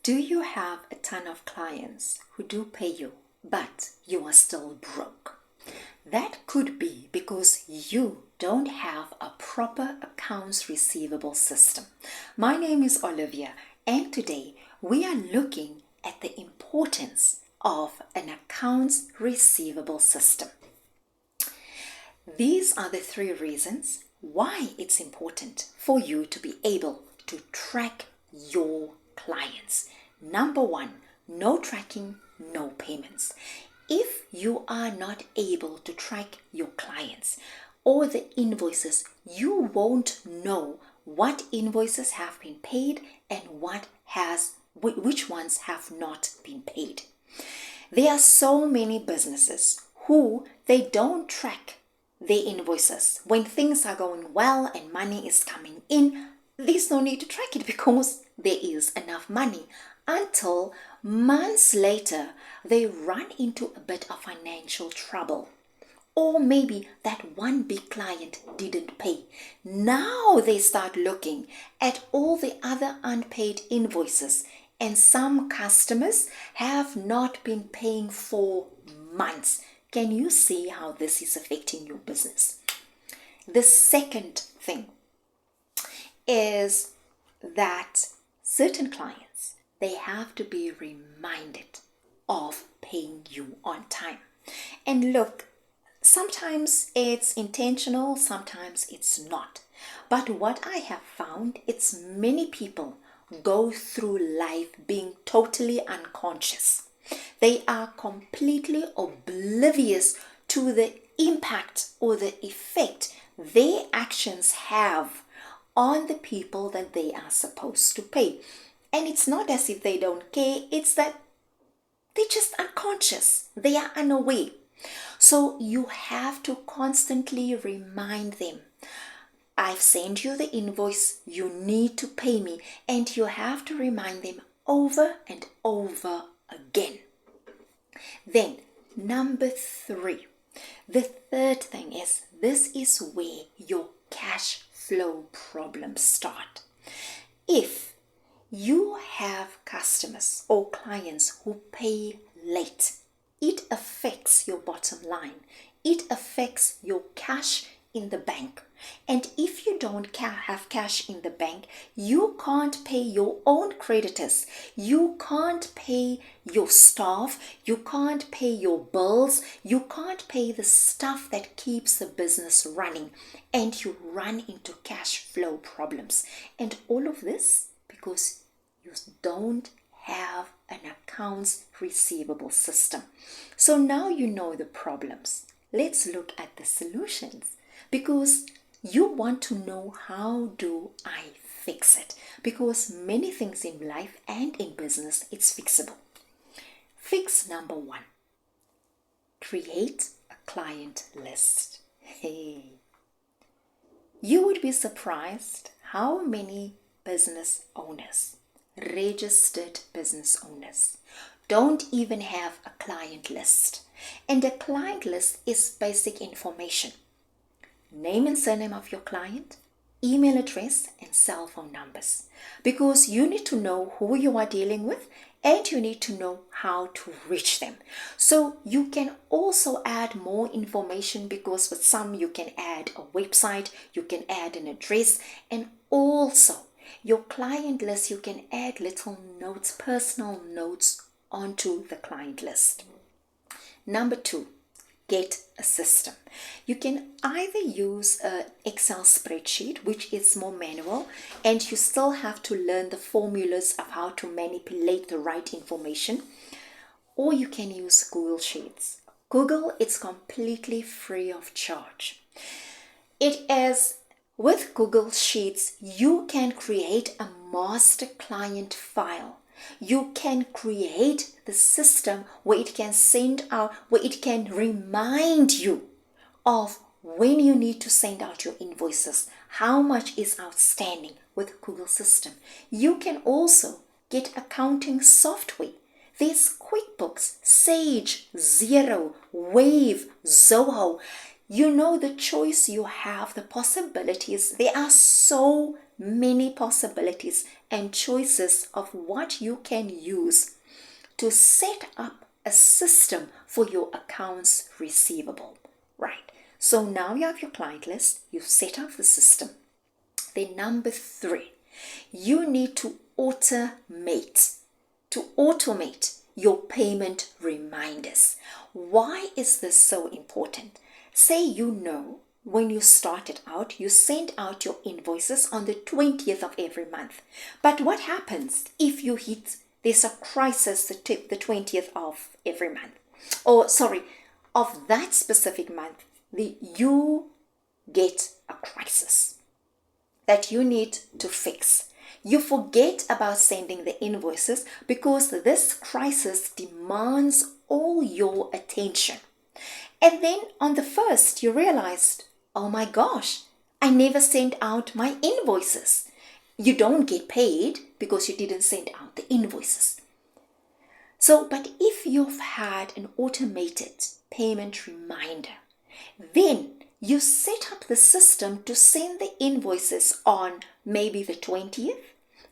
Do you have a ton of clients who do pay you, but you are still broke? That could be because you don't have a proper accounts receivable system. My name is Olivia, and today we are looking at the importance of an accounts receivable system. These are the 3 reasons why it's important for you to be able to track your clients. Number 1, no tracking, no payments. If you are not able to track your clients or the invoices, you won't know what invoices have been paid and which ones have not been paid. There are so many businesses who they don't track their invoices. When things are going well and money is coming in, there's no need to track it because there is enough money. Until months later, they run into a bit of financial trouble. Or maybe that one big client didn't pay. Now they start looking at all the other unpaid invoices, and some customers have not been paying for months. Can you see how this is affecting your business? The second thing is that certain clients, they have to be reminded of paying you on time. And look, sometimes it's intentional, sometimes it's not. But what I have found, it's many people go through life being totally unconscious. They are completely oblivious to the impact or the effect their actions have on the people that they are supposed to pay. And it's not as if they don't care, it's that they're just unconscious. They are unaware. So you have to constantly remind them, I've sent you the invoice, you need to pay me, and you have to remind them over and over again. Then, number 3, the third thing is, this is where your cash flow problems start. If you have customers or clients who pay late, it affects your bottom line. It affects your cash in the bank. And if you don't have cash in the bank, you can't pay your own creditors. You can't pay your staff. You can't pay your bills. You can't pay the stuff that keeps the business running. And you run into cash flow problems. And all of this because you don't have an accounts receivable system. So now you know the problems. Let's look at the solutions, because you want to know, how do I fix it? Because many things in life and in business, it's fixable. Fix number 1, create a client list. Hey, you would be surprised how many business owners, registered business owners, don't even have a client list. And a client list is basic information. Name and surname of your client, email address, and cell phone numbers. Because you need to know who you are dealing with and you need to know how to reach them. So you can also add more information, because with some you can add a website, you can add an address, and also your client list, you can add little notes, personal notes onto the client list. Number 2, get a system. You can either use an Excel spreadsheet, which is more manual, and you still have to learn the formulas of how to manipulate the right information, or you can use Google Sheets. Google is completely free of charge. It is with Google Sheets, you can create a master client file. You can create the system where it can send out, where it can remind you of when you need to send out your invoices, how much is outstanding with Google system. You can also get accounting software. There's QuickBooks, Sage, Xero, Wave, Zoho. You know the choice you have, the possibilities. There are so many possibilities and choices of what you can use to set up a system for your accounts receivable, right? So now you have your client list, you've set up the system. Then number 3, you need to automate your payment reminders. Why is this so important? Say when you started out, you send out your invoices on the 20th of every month. But what happens if there's a crisis the 20th of every month? Of that specific month, you get a crisis that you need to fix. You forget about sending the invoices because this crisis demands all your attention. And then on the 1st, you realized, oh my gosh, I never sent out my invoices. You don't get paid because you didn't send out the invoices. But if you've had an automated payment reminder, then you set up the system to send the invoices on maybe the 20th,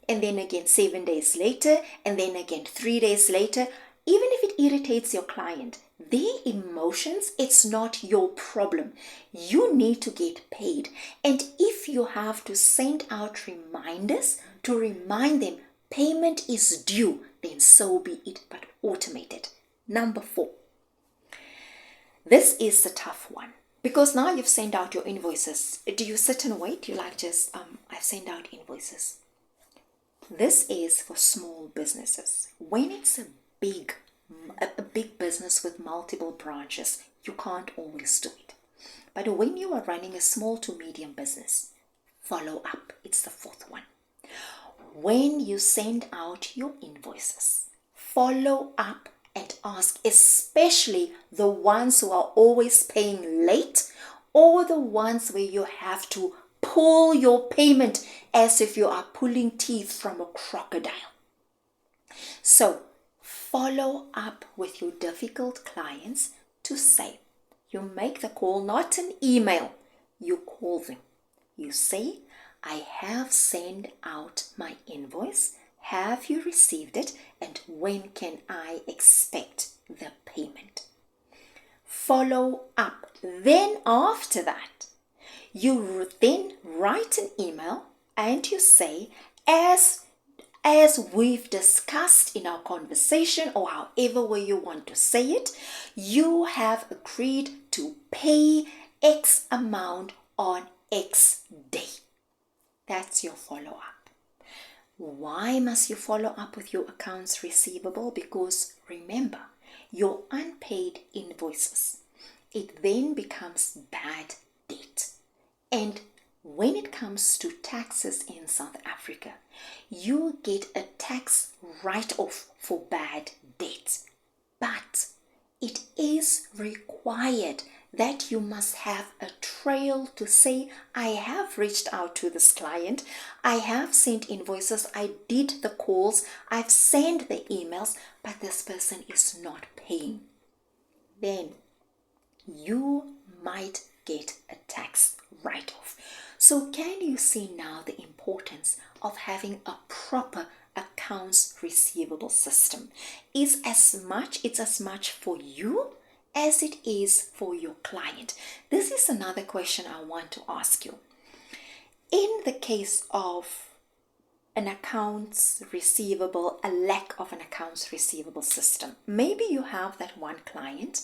and then again 7 days later, and then again 3 days later. Even if it irritates your client, their emotions, it's not your problem. You need to get paid. And if you have to send out reminders to remind them payment is due, then so be it, but automate it. Number 4. This is the tough one. Because now you've sent out your invoices. Do you sit and wait? You I've sent out invoices. This is for small businesses. When it's a big business with multiple branches, you can't always do it. But when you are running a small to medium business, follow up. It's the 4th one. When you send out your invoices, follow up and ask, especially the ones who are always paying late or the ones where you have to pull your payment as if you are pulling teeth from a crocodile. So follow up with your difficult clients to say, you make the call, not an email. You call them. You say, I have sent out my invoice. Have you received it? And when can I expect the payment? Follow up. Then after that, you then write an email and you say, as we've discussed in our conversation, or however way you want to say it, you have agreed to pay X amount on X day. That's your follow-up. Why must you follow up with your accounts receivable? Because remember, your unpaid invoices, it then becomes bad debt. And when it comes to taxes in South Africa, you get a tax write-off for bad debt. But it is required that you must have a trail to say, I have reached out to this client, I have sent invoices, I did the calls, I've sent the emails, but this person is not paying. Then you might get a tax write-off. So can you see now the importance of having a proper accounts receivable system? It's as much for you as it is for your client. This is another question I want to ask you. In the case of an accounts receivable, a lack of an accounts receivable system, maybe you have that one client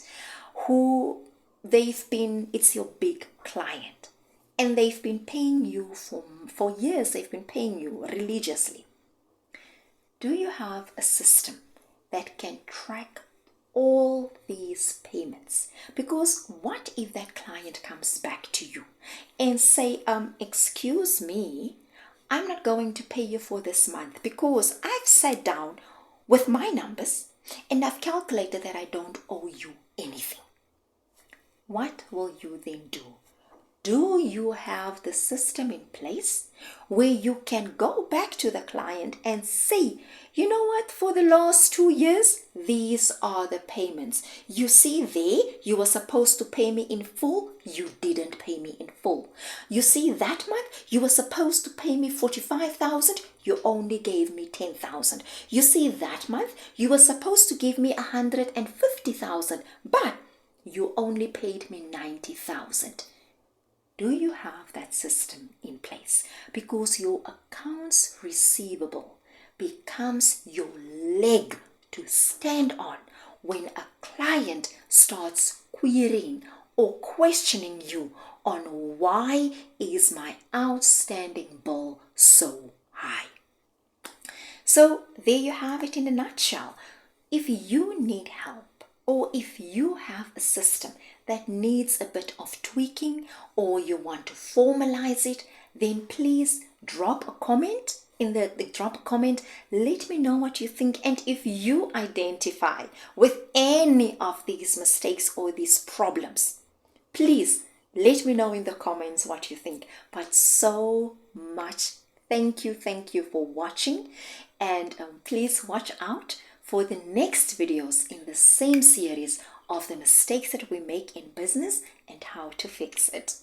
who it's your big client, and they've been paying you for years, they've been paying you religiously. Do you have a system that can track all these payments? Because what if that client comes back to you and say, excuse me, I'm not going to pay you for this month because I've sat down with my numbers and I've calculated that I don't owe you anything. What will you then do? Do you have the system in place where you can go back to the client and say, you know what, for the last 2 years, these are the payments. You see there, you were supposed to pay me in full, you didn't pay me in full. You see that month, you were supposed to pay me 45,000, you only gave me 10,000. You see that month, you were supposed to give me 150,000, but you only paid me 90,000. Do you have that system in place? Because your accounts receivable becomes your leg to stand on when a client starts querying or questioning you on why is my outstanding bill so high. So there you have it in a nutshell. If you need help, or if you have a system that needs a bit of tweaking, or you want to formalize it, then please drop a comment in the drop a comment. Let me know what you think, and if you identify with any of these mistakes or these problems, please let me know in the comments what you think. But so much thank you for watching, and please watch out for the next videos in the same series of the mistakes that we make in business and how to fix it.